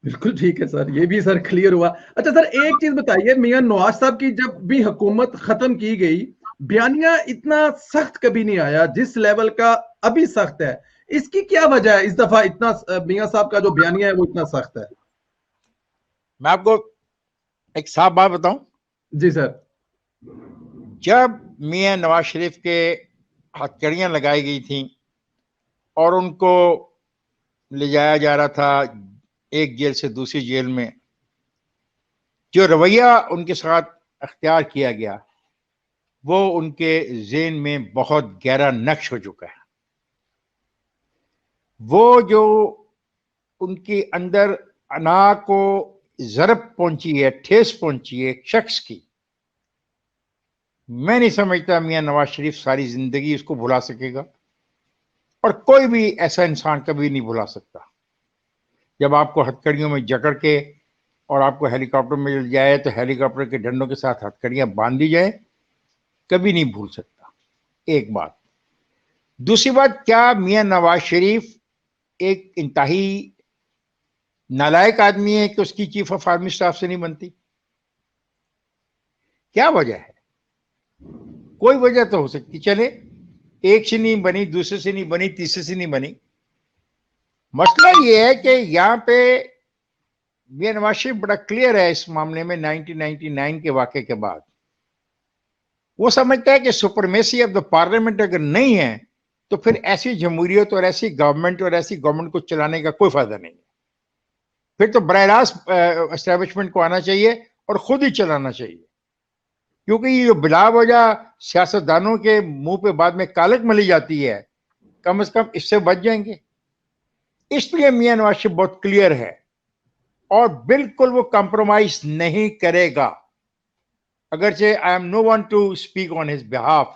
بالکل ٹھیک ہے سر، یہ بھی سر کلیئر ہوا. اچھا سر ایک چیز بتائیے، میاں نواز صاحب کی جب بھی حکومت ختم کی گئی، بیانیہ اتنا سخت کبھی نہیں آیا جس لیول کا ابھی سخت ہے. اس کی کیا وجہ ہے اس دفعہ اتنا میاں صاحب کا جو بیانیہ ہے وہ اتنا سخت ہے؟ میں آپ کو ایک صاف بات بتاؤں. جی سر. جب میاں نواز شریف کے ہتھکڑیاں لگائی گئی تھیں اور ان کو لے جایا جا رہا تھا ایک جیل سے دوسری جیل میں، جو رویہ ان کے ساتھ اختیار کیا گیا وہ ان کے ذہن میں بہت گہرا نقش ہو چکا ہے. وہ جو ان کے اندر انا کو ضرب پہنچی ہے، ٹھیس پہنچی ہے ایک شخص کی، میں نہیں سمجھتا میاں نواز شریف ساری زندگی اس کو بھلا سکے گا، اور کوئی بھی ایسا انسان کبھی نہیں بھلا سکتا. جب آپ کو ہتھکڑیوں میں جکڑ کے اور آپ کو ہیلی کاپٹر میں لے جائے تو ہیلی کاپٹر کے ڈنڈوں کے ساتھ ہتھکڑیاں باندھ دی جائیں، کبھی نہیں بھول سکتا. ایک بات. دوسری بات، کیا میاں نواز شریف ایک انتہائی نالائق آدمی ہے کہ اس کی چیف آف آرمی سٹاف سے نہیں بنتی؟ کیا وجہ ہے؟ کوئی وجہ تو ہو سکتی. چلے ایک سے نہیں بنی، دوسرے سے نہیں بنی، تیسرے سے نہیں بنی. مسئلہ یہ ہے کہ یہاں پہ میاں نواز شریف بڑا کلیئر ہے اس معاملے میں. 1999 کے واقعے کے بعد وہ سمجھتا ہے کہ سپرمیسی آف دا پارلیمنٹ اگر نہیں ہے تو پھر ایسی جمہوریت اور ایسی گورنمنٹ کو چلانے کا کوئی فائدہ نہیں ہے. پھر تو براہ راست اسٹیبلشمنٹ کو آنا چاہیے اور خود ہی چلانا چاہیے، کیونکہ یہ جو بلا وجہ سیاستدانوں کے منہ پہ بعد میں کالک ملی جاتی ہے، کم از کم اس سے بچ جائیں گے. اس لیے میاں نواز شریف بہت کلیئر ہے اور بالکل وہ کمپرومائز نہیں کرے گا. اگرچہ I am no one to speak on his behalf,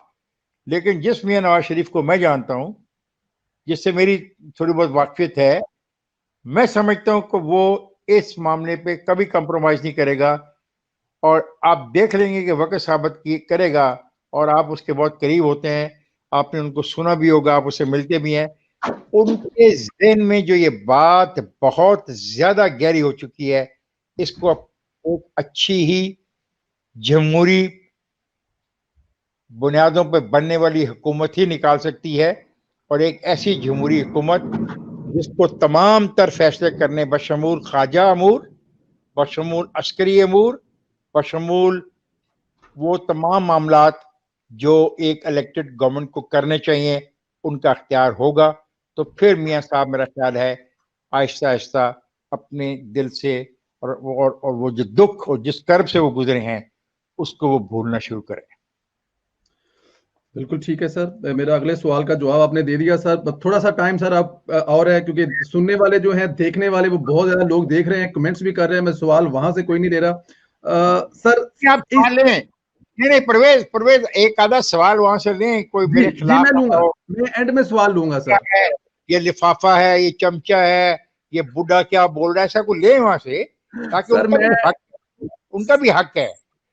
لیکن جس میاں نواز شریف کو میں جانتا ہوں، جس سے میری تھوڑی بہت واقفیت ہے، میں سمجھتا ہوں کہ وہ اس معاملے پہ کبھی کمپرومائز نہیں کرے گا. اور آپ دیکھ لیں گے کہ وقت ثابت کرے گا، اور آپ اس کے بہت قریب ہوتے ہیں، آپ نے ان کو سنا بھی ہوگا، آپ اسے ملتے بھی ہیں. ان کے ذہن میں جو یہ بات بہت زیادہ گہری ہو چکی ہے، اس کو ایک اچھی ہی جمہوری بنیادوں پہ بننے والی حکومت ہی نکال سکتی ہے. اور ایک ایسی جمہوری حکومت جس کو تمام تر فیصلے کرنے بشمول خواجہ امور، بشمول عسکری امور، بشمول وہ تمام معاملات جو ایک الیکٹڈ گورنمنٹ کو کرنے چاہیے، ان کا اختیار ہوگا. تو پھر میاں صاحب میرا خیال ہے آہستہ آہستہ اپنے دل سے اور وہ جو دکھ اور جس کرب سے وہ گزرے ہیں اس کو وہ بھولنا شروع کریں. بالکل ٹھیک ہے سر، میرا اگلے سوال کا جواب آپ نے دے دیا سر. تھوڑا سا ٹائم سر آپ اور ہے، کیونکہ سننے والے جو ہیں، دیکھنے والے وہ بہت زیادہ لوگ دیکھ رہے ہیں، کمنٹس بھی کر رہے ہیں. میں سوال وہاں سے کوئی نہیں لے رہا سر. آپ سوال لیں. نہیں پرویز ایک آدھا سوال وہاں سے لیں، کوئی میرے جی میں خلاف لوں گا، ہو. میں اینڈ میں سوال لوں گا سر. یہ لفافہ ہے، یہ چمچہ ہے، یہ بڈھا کیا بول رہا ہے، ایسا کوئی لیں وہاں سے، تاکہ سر ان کا بھی حق ہے.